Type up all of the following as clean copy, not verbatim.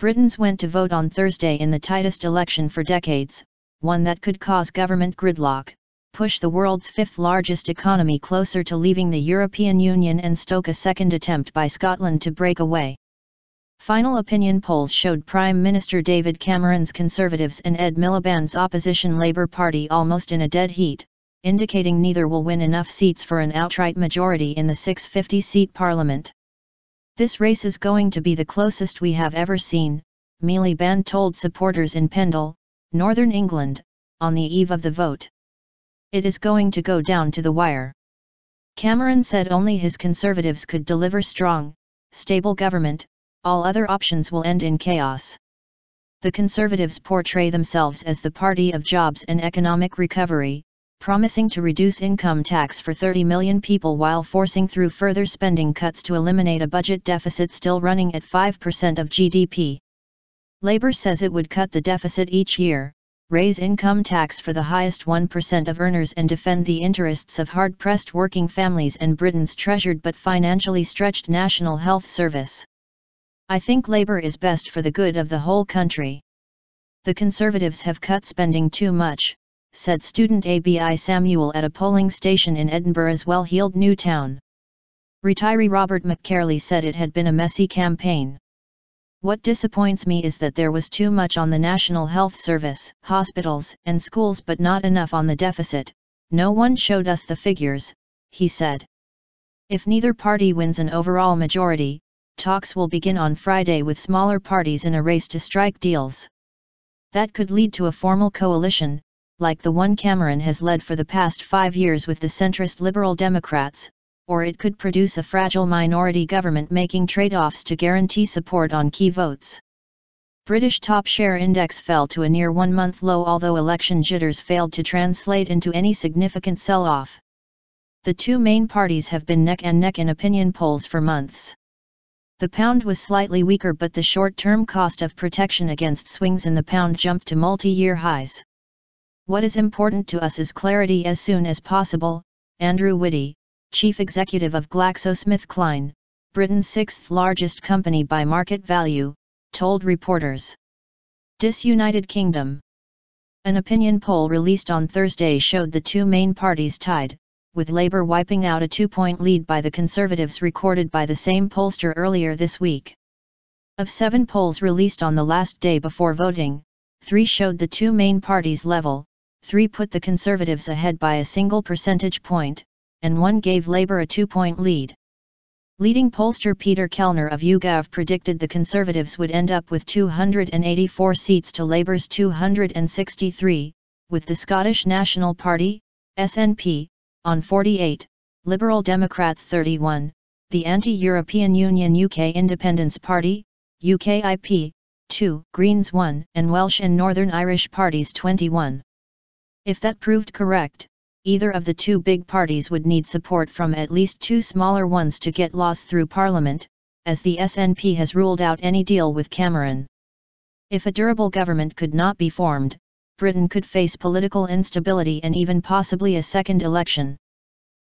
Britons went to vote on Thursday in the tightest election for decades, one that could cause government gridlock, push the world's fifth-largest economy closer to leaving the European Union and stoke a second attempt by Scotland to break away. Final opinion polls showed Prime Minister David Cameron's Conservatives and Ed Miliband's opposition Labour Party almost in a dead heat, indicating neither will win enough seats for an outright majority in the 650-seat parliament. "This race is going to be the closest we have ever seen," Miliband told supporters in Pendle, Northern England, on the eve of the vote. "It is going to go down to the wire." Cameron said only his Conservatives could deliver strong, stable government, all other options will end in chaos. The Conservatives portray themselves as the party of jobs and economic recovery, promising to reduce income tax for 30 million people while forcing through further spending cuts to eliminate a budget deficit still running at 5% of GDP. Labour says it would cut the deficit each year, raise income tax for the highest 1% of earners and defend the interests of hard-pressed working families and Britain's treasured but financially stretched National Health Service. "I think Labour is best for the good of the whole country. The Conservatives have cut spending too much," said student Abi Samuel at a polling station in Edinburgh's well-heeled new town. Retiree Robert McCarley said it had been a messy campaign. "What disappoints me is that there was too much on the National Health Service, hospitals, and schools but not enough on the deficit. No one showed us the figures," he said. If neither party wins an overall majority, talks will begin on Friday with smaller parties in a race to strike deals. That could lead to a formal coalition, like the one Cameron has led for the past 5 years with the centrist Liberal Democrats, or it could produce a fragile minority government making trade-offs to guarantee support on key votes. British top share index fell to a near one-month low although election jitters failed to translate into any significant sell-off. The two main parties have been neck and neck in opinion polls for months. The pound was slightly weaker but the short-term cost of protection against swings in the pound jumped to multi-year highs. "What is important to us is clarity as soon as possible," Andrew Whitty, chief executive of GlaxoSmithKline, Britain's sixth-largest company by market value, told reporters. United Kingdom. An opinion poll released on Thursday showed the two main parties tied, with Labour wiping out a 2-point lead by the Conservatives recorded by the same pollster earlier this week. Of 7 polls released on the last day before voting, 3 showed the two main parties level, 3 put the Conservatives ahead by a single percentage point, and 1 gave Labour a 2-point lead. Leading pollster Peter Kellner of YouGov predicted the Conservatives would end up with 284 seats to Labour's 263, with the Scottish National Party, SNP, on 48, Liberal Democrats 31, the anti-European Union UK Independence Party, UKIP, 2, Greens 1, and Welsh and Northern Irish parties 21. If that proved correct, either of the two big parties would need support from at least 2 smaller ones to get laws through Parliament, as the SNP has ruled out any deal with Cameron. If a durable government could not be formed, Britain could face political instability and even possibly a second election.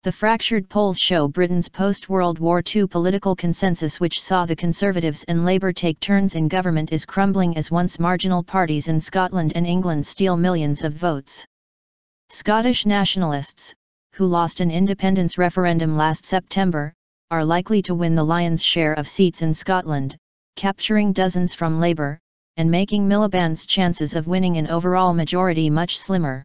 The fractured polls show Britain's post-World War II political consensus, which saw the Conservatives and Labour take turns in government, is crumbling as once marginal parties in Scotland and England steal millions of votes. Scottish nationalists, who lost an independence referendum last September, are likely to win the lion's share of seats in Scotland, capturing dozens from Labour, and making Miliband's chances of winning an overall majority much slimmer.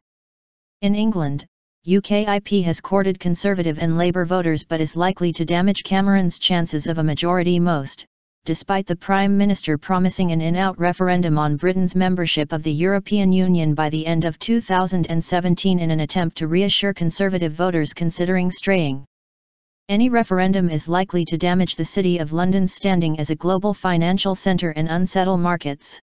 In England, UKIP has courted Conservative and Labour voters but is likely to damage Cameron's chances of a majority most, despite the Prime Minister promising an in-out referendum on Britain's membership of the European Union by the end of 2017 in an attempt to reassure Conservative voters considering straying. Any referendum is likely to damage the City of London's standing as a global financial centre and unsettle markets.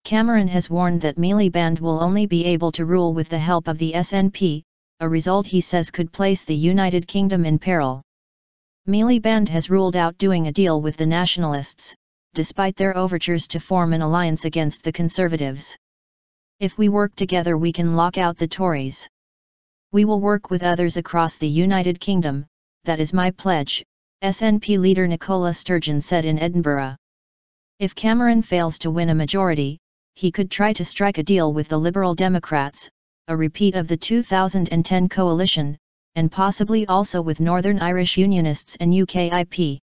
Cameron has warned that Miliband will only be able to rule with the help of the SNP, a result he says could place the United Kingdom in peril. Miliband has ruled out doing a deal with the Nationalists, despite their overtures to form an alliance against the Conservatives. "If we work together we can lock out the Tories. We will work with others across the United Kingdom, that is my pledge," SNP leader Nicola Sturgeon said in Edinburgh. If Cameron fails to win a majority, he could try to strike a deal with the Liberal Democrats, a repeat of the 2010 coalition, and possibly also with Northern Irish Unionists and UKIP.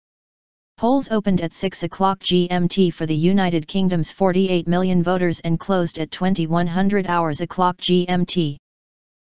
Polls opened at 6 o'clock GMT for the United Kingdom's 48 million voters and closed at 2100 hours o'clock GMT.